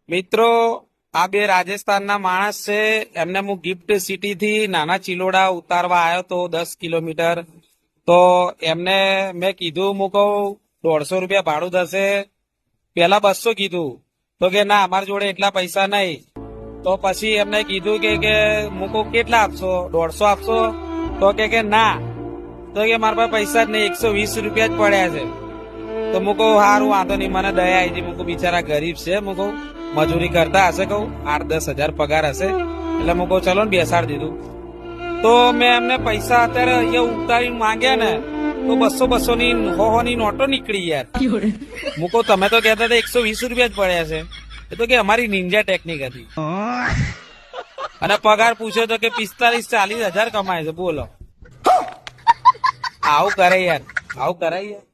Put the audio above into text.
મિત્રો આ બે રાજસ્થાનના માણસ છે. એમને હું ગિફ્ટ સિટી થી નાના ચિલોડા ઉતારવા આવ્યો તો 10 કિલોમીટર. તો એમને મેં કીધું હું કહું 150 રૂપિયા ભાડું થશે. પેલા 200 કીધું તો કે ના અમારી જોડે એટલા પૈસા નહીં. તો પછી એમને કીધું કે હું કહું કેટલા આપશો? 150 આપશો? તો કે ના. તો કે મારા પાસે પૈસા જ નહીં, 120 રૂપિયા જ પડ્યા છે. તો હું કહું સારું વાંધો નહીં, મને દયા આવી. હું કહું બિચારા ગરીબ છે, હું કહું મજૂરી કરતા હશે, કહું 8-10 હજાર પગાર હશે. એટલે હું કહું ચલો ને બેસાડી દીધું. તો મેં એમને પૈસા અત્યારે અહીંયા ઉતારીને માંગ્યા ને તો 200 ની 100 ની નોટો નીકળી યાર. હું કહું તમે તો કહેતા હતા 120 રૂપિયા જ પડ્યા છે. એ તો કે અમારી નિંજા ટેકનિક હતી. અને પગાર પૂછ્યો તો કે 45-40 હજાર કમાય છે. બોલો આવું કરે યાર, આવું કરાય યાર.